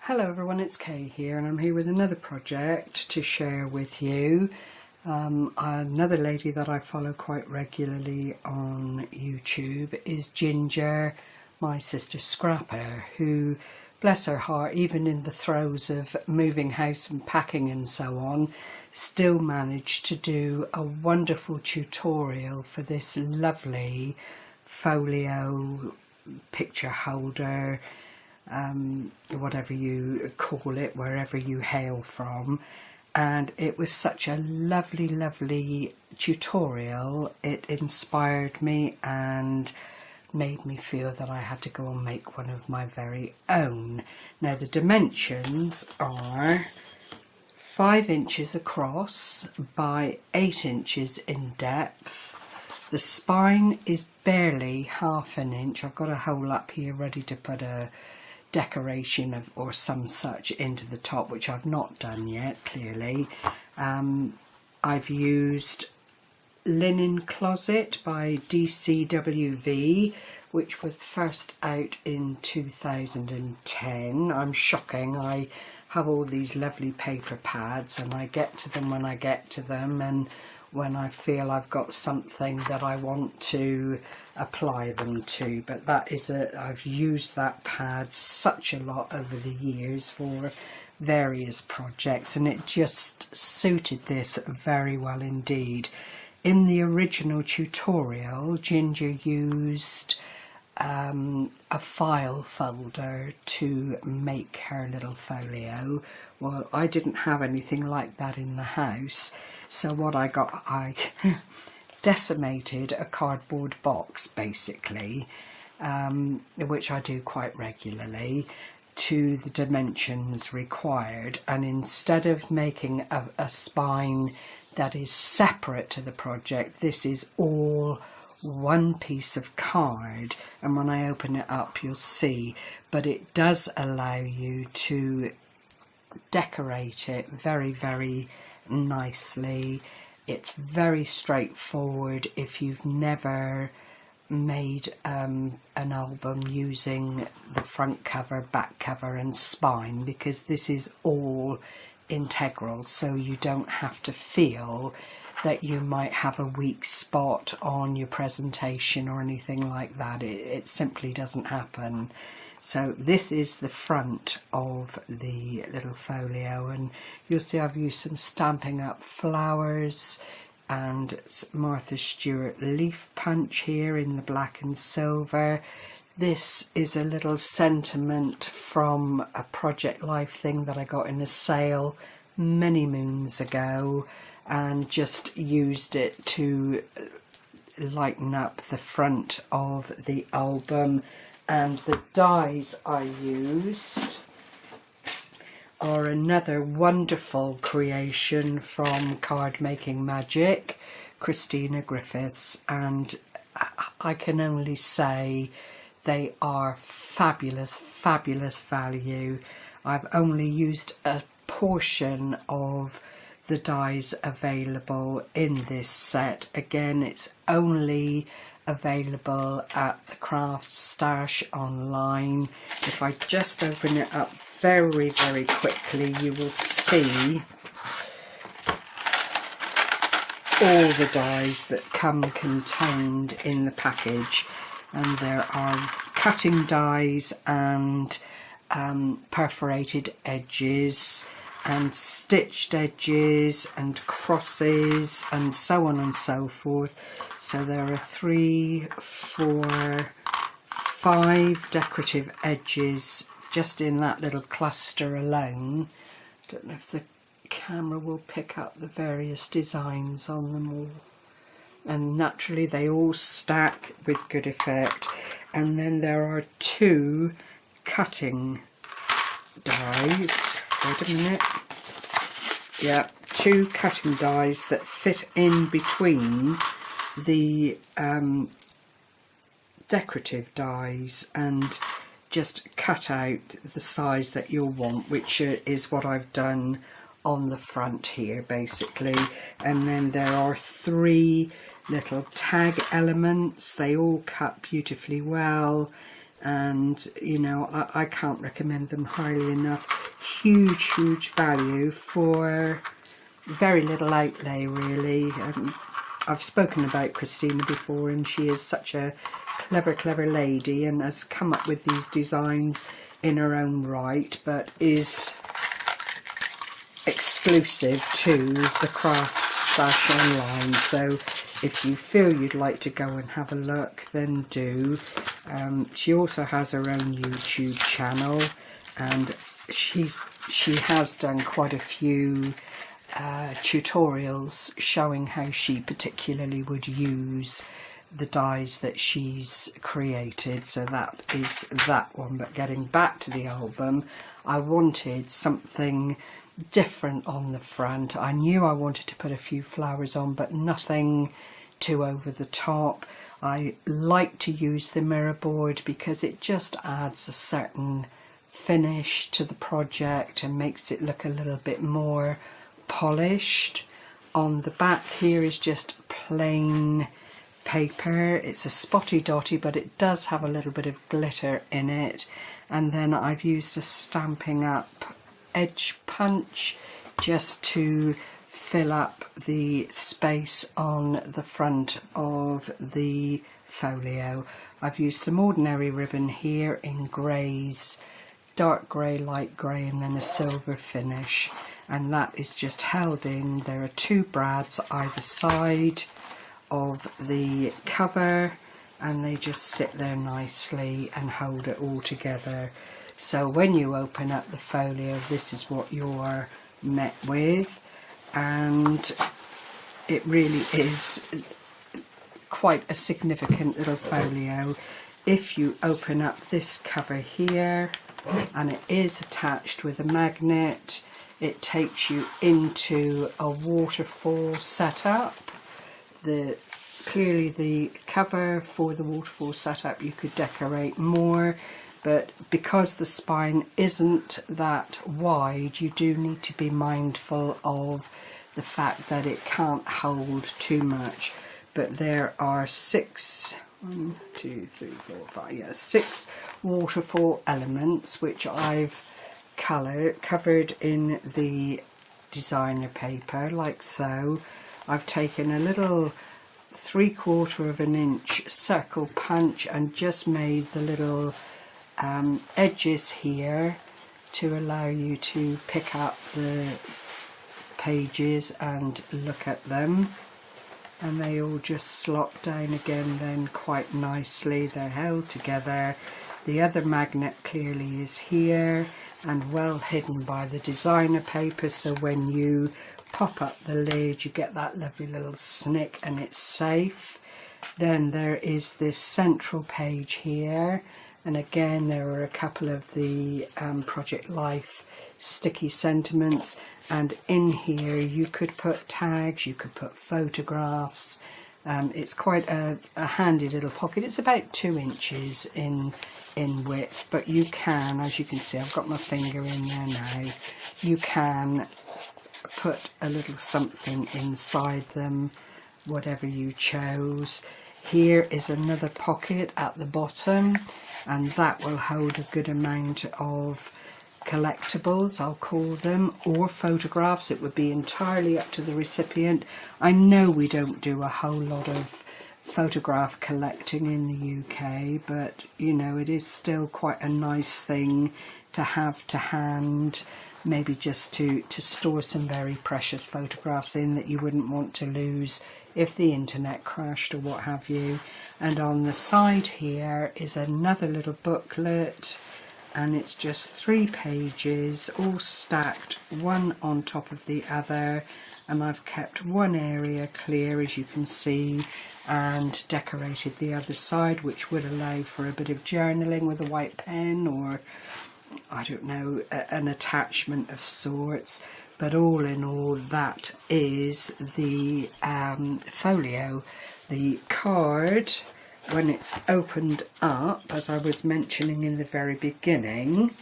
Hello everyone, it's Kay here and I'm here with another project to share with you. Another lady that I follow quite regularly on YouTube is Ginger, mysistersrapper, who, bless her heart, even in the throes of moving house and packing and so on, still managed to do a wonderful tutorial for this lovely folio picture holder, whatever you call it, wherever you hail from. And it was such a lovely tutorial. It inspired me and made me feel that I had to go and make one of my very own. Now the dimensions are 5 inches across by 8 inches in depth. The spine is barely half an inch. I've got a hole up here ready to put a decoration of or some such into the top, which I've not done yet, clearly. I've used Linen Closet by DCWV, which was first out in 2010. I'm shocking. I have all these lovely paper pads and I get to them when I get to them, and when I feel I've got something that I want to apply them to. But that is I've used that pad such a lot over the years for various projects, and it just suited this very well indeed. In the original tutorial, Ginger used a file folder to make her little folio. Well, I didn't have anything like that in the house, so what I got, I decimated a cardboard box basically, which I do quite regularly, to the dimensions required, and instead of making a spine that is separate to the project, this is all one piece of card, and when I open it up you'll see, but it does allow you to decorate it very nicely. It's very straightforward if you've never made an album using the front cover, back cover and spine, because this is all integral, so you don't have to feel that you might have a weak spot on your presentation or anything like that. It simply doesn't happen. So this is the front of the little folio, and you'll see I've used some Stampin' Up flowers and Martha Stewart leaf punch here in the black and silver. This is a little sentiment from a Project Life thing that I got in a sale many moons ago, and just used it to lighten up the front of the album. And the dies I used are another wonderful creation from Card Making Magic, Christina Griffiths, and I can only say they are fabulous value. I've only used a portion of the dies available in this set. Again, it's only available at the Craft Stash online. If I just open it up very quickly, you will see all the dies that come contained in the package, and there are cutting dies and perforated edges and stitched edges and crosses and so on and so forth. So there are 3, 4, 5 decorative edges just in that little cluster alone. Don't know if the camera will pick up the various designs on them all. And naturally they all stack with good effect. And then there are 2 cutting dies. Wait a minute. Yeah, 2 cutting dies that fit in between the decorative dies and just cut out the size that you'll want, which is what I've done on the front here basically. And then there are 3 little tag elements. They all cut beautifully well. and you know, I can't recommend them highly enough. Huge value for very little outlay, really. I've spoken about Christina before, and she is such a clever lady and has come up with these designs in her own right, but is exclusive to the Craft Stash online. So if you feel you'd like to go and have a look, then do. She also has her own YouTube channel, and she has done quite a few tutorials showing how she particularly would use the dies that she's created. So that is that one. But getting back to the album, I wanted something different on the front. I knew I wanted to put a few flowers on, but nothing too over the top. I like to use the mirror board because it just adds a certain finish to the project and makes it look a little bit more polished. On the back here is just plain paper. It's a spotty dotty, but it does have a little bit of glitter in it. And then I've used a Stampin' Up edge punch just to fill up the space on the front of the folio. I've used some ordinary ribbon here in greys, dark grey, light grey, and then a silver finish, and that is just held in. There are two brads either side of the cover, and they just sit there nicely and hold it all together. So when you open up the folio, this is what you're met with, and it really is quite a significant little folio. If you open up this cover here, and it is attached with a magnet, it takes you into a waterfall setup. Clearly the cover for the waterfall setup you could decorate more, but because the spine isn't that wide, you do need to be mindful of the fact that it can't hold too much. But there are six waterfall elements which I've covered in the designer paper, like so. I've taken a little 3/4 of an inch circle punch and just made the little edges here to allow you to pick up the pages and look at them, and they all just slot down again then quite nicely. They're held together. The other magnet clearly is here and well hidden by the designer paper, so when you pop up the lid you get that lovely little snick and it's safe. Then there is this central page here, and again there are a couple of the Project Life sticky sentiments, and in here you could put tags, you could put photographs. It's quite a handy little pocket. It's about 2 inches in width, but you can, as you can see, I've got my finger in there now, you can put a little something inside them, whatever you chose. Here is another pocket at the bottom, and that will hold a good amount of collectibles, I'll call them, or photographs. It would be entirely up to the recipient. I know we don't do a whole lot of photograph collecting in the UK, but you know, it is still quite a nice thing to have to hand, maybe just to store some very precious photographs in that you wouldn't want to lose if the internet crashed or what have you. And on the side here is another little booklet, and it's just 3 pages all stacked one on top of the other, and I've kept one area clear, as you can see, and decorated the other side, which would allow for a bit of journaling with a white pen, or I don't know, an attachment of sorts. But all in all, that is the folio. The card, when it's opened up, as I was mentioning in the very beginning,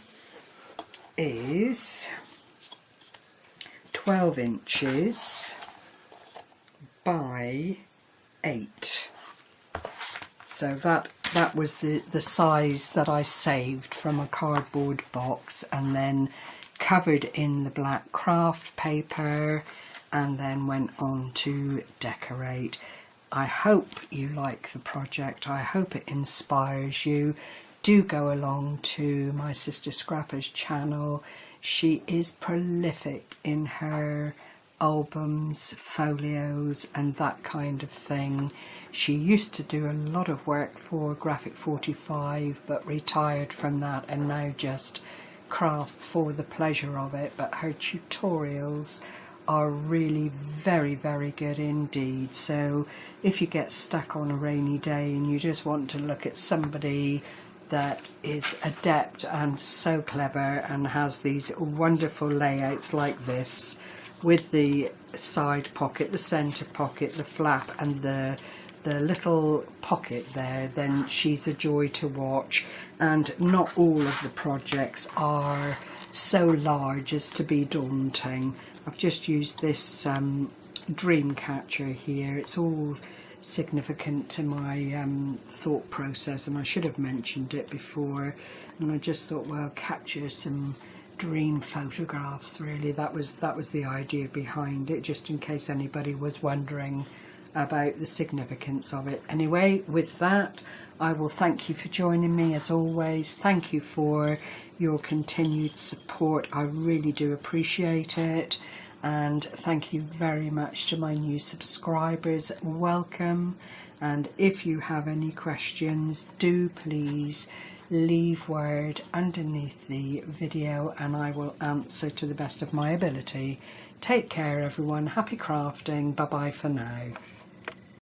is 12 inches by 8. So that that was the size that I saved from a cardboard box, and then covered in the black craft paper, and then went on to decorate. I hope you like the project. I hope it inspires you. Do go along to my sister Scrapper's channel. She is prolific in her albums, folios and that kind of thing. She used to do a lot of work for Graphic 45 but retired from that and now just crafts for the pleasure of it, but her tutorials are really very, very good indeed. So if you get stuck on a rainy day and you just want to look at somebody that is adept and so clever and has these wonderful layouts like this, with the side pocket, the centre pocket, the flap and the little pocket there, then she's a joy to watch. And not all of the projects are so large as to be daunting. I've just used this dream catcher here. It's all significant to my thought process, and I should have mentioned it before, and I just thought, well, capture some dream photographs. Really, that was the idea behind it, just in case anybody was wondering about the significance of it. Anyway, with that, I will thank you for joining me as always. Thank you for your continued support. I really do appreciate it. And thank you very much to my new subscribers. Welcome. And if you have any questions, do please leave word underneath the video and I will answer to the best of my ability. Take care everyone. Happy crafting. Bye bye for now.